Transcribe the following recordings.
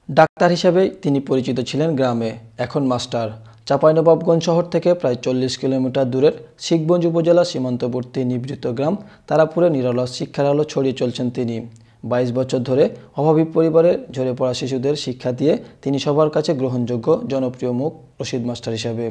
Doctor হিসেবেই তিনি পরিচিত ছিলেন গ্রামে, এখন মাস্টার। চাঁপাইনবাবগঞ্জ শহর থেকে প্রায় 40 কিলোমিটার দূরের শিখগঞ্জ উপজেলা সীমান্তবর্তী নিভৃত গ্রাম তারাপুরে নিরলস শিক্ষার আলো ছড়িয়ে চলছেন তিনি। 22 বছর ধরে অভাবী পরিবারের ঝরে পড়া শিশুদের শিক্ষা দিয়ে তিনি সবার কাছে গ্রহণযোগ্য জনপ্রিয় মুখ রশিদ মাস্টার হিসাবে।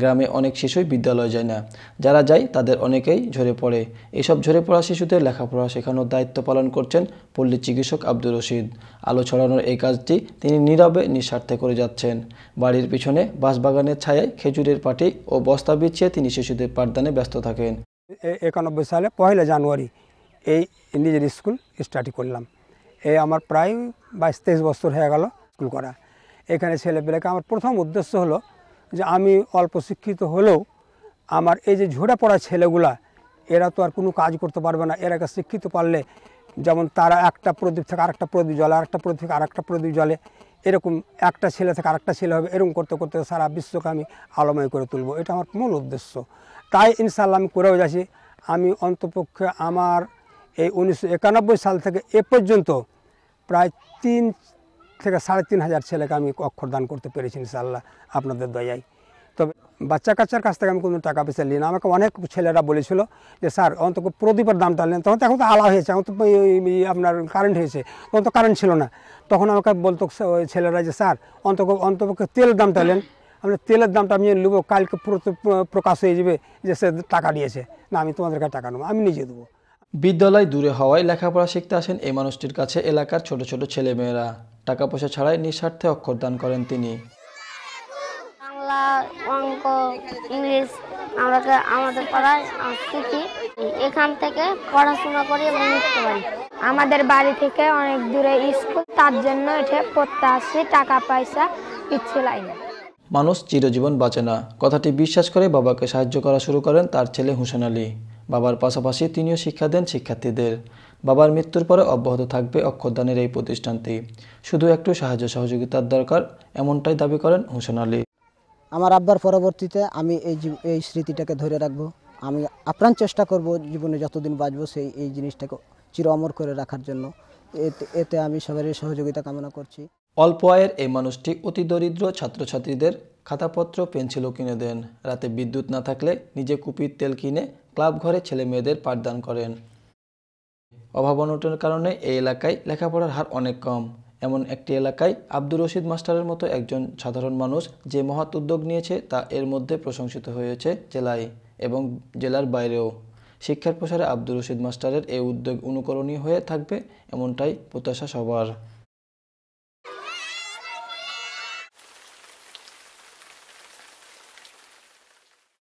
গ্রামে অনেক শিশুই বিদ্যালয়ে যায় না, যারা যায় তাদের অনেকেই ঝরে পড়ে। এইসব ঝরে পড়া শিশুদের লেখাপড়া শেখানোর দায়িত্ব পালন করছেন পল্লী চিকিৎসক আব্দুর রশিদ। আলো ছড়ানোর এই কাজটি তিনি নীরবে নিঃস্বার্থে করে যাচ্ছেন। বাড়ির পিছনে বাঁশবাগানের ছায়ায় খেজুরের পাটি ও বস্তা বিছিয়ে তিনি শিশুদের পাঠদানে ব্যস্ত থাকেন। 91 সালে 1 জানুয়ারি এই নিজের স্কুল স্টার্ট করলাম। এই আমার প্রায় 22-23 বছর হয়ে গেল স্কুল করা। এখানে ছেলেপেলেকে আমার প্রথম উদ্দেশ্য হলো যে আমি অল্প শিক্ষিত হলেও আমার এই যে ঝরে পড়া ছেলেগুলা, এরা তো আর কোনো কাজ করতে পারবে না। এরাকে শিক্ষিত পারলে যেমন তারা একটা প্রদীপ থেকে আরেকটা প্রদীপ জ্বলে, আরেকটা প্রদীপ থেকে আরেকটা প্রদীপ জ্বলে, এরকম একটা ছেলে থেকে আরেকটা ছেলে হবে, এরকম করতে করতে সারা বিশ্বকে আমি আলোময় করে তুলবো। এটা আমার মূল উদ্দেশ্য। তাই ইনশাআল্লাহ আমি করেও যাচ্ছি। আমি অন্তপক্ষে আমার এই 1991 সাল থেকে এ পর্যন্ত প্রায় 3 থেকে 3.5 হাজার ছেলেকে আমি অক্ষরদান করতে পেরেছি ইনশাআল্লাহ আপনাদের দয়ায়। তবে বাচ্চা কাচ্চার কাছ থেকে আমি কোনো টাকা পয়সা নিই না। আমাকে অনেক ছেলেরা বলেছিল যে স্যার অন্তত প্রদীপের দামটা নেন। তখন তো এখন তো আলা হয়েছে, এখন তো আপনার কারেন্ট হয়েছে, তখন তো কারেন্ট ছিল না। তখন আমাকে বলতো ওই ছেলেরা যে স্যার অন্তপক্ষে তেলের দামটা নেন। আমরা তেলের দামটা আমি নেবো, কালকে প্রকাশ হয়ে যাবে যে সে টাকা দিয়েছে। না, আমি তোমাদের কাছে টাকা নেবো, আমি নিজে দেবো। বিদ্যালয় দূরে হওয়ায় লেখাপড়া শিখতে আসেন এই মানুষটির কাছে এলাকার ছোট ছোট ছেলেমেয়েরা। টাকা পয়সা ছাড়াই নিঃস্বার্থে অক্ষরদান করেন তিনি। বাংলা, অঙ্ক, ইংলিশ আমাদের পড়ায় শিখি। এখান থেকে পড়াশোনা করি এবং লিখতে পারি। আমাদের বাড়ি থেকে অনেক দূরে স্কুল, তার জন্য এটা পড়তে আসি। টাকা পয়সা কিচ্ছু লাগে না। মানুষ চিরজীবন বাঁচে না কথাটি বিশ্বাস করে বাবাকে সাহায্য করা শুরু করেন তার ছেলে হোসেন আলী। বাবার পাশাপাশি তিনিও শিক্ষা দেন শিক্ষার্থীদের। বাবার মৃত্যুর পরে অব্যাহত থাকবে অক্ষরদানের এই প্রতিষ্ঠানটি। শুধু একটু সাহায্য সহযোগিতার দরকার, এমনটাই দাবি করেন হোসেন আলী। আমার আব্বার পরবর্তীতে আমি এই স্মৃতিটাকে ধরে রাখবো। আমি আপ্রাণ চেষ্টা করব জীবনে যতদিন বাঁচবো এই জিনিসটাকে চির অমর করে রাখার জন্য। এতে আমি সবারই সহযোগিতা কামনা করছি। অল্প আয়ের এই মানুষটি অতি দরিদ্র ছাত্রছাত্রীদের খাতাপত্র পেন্সিলও কিনে দেন। রাতে বিদ্যুৎ না থাকলে নিজে কুপির তেল কিনে ক্লাব ঘরে ছেলে মেয়েদের পাঠদান করেন। অভাব অনটনের কারণে এই এলাকায় লেখাপড়ার হার অনেক কম। এমন একটি এলাকায় আব্দুর রশিদ মাস্টারের মতো একজন সাধারণ মানুষ যে মহৎ উদ্যোগ নিয়েছে তা এর মধ্যে প্রশংসিত হয়েছে জেলায় এবং জেলার বাইরেও। শিক্ষার প্রসারে আব্দুর রশিদ মাস্টারের এই উদ্যোগ অনুকরণীয় হয়ে থাকবে, এমনটাই প্রত্যাশা সবার।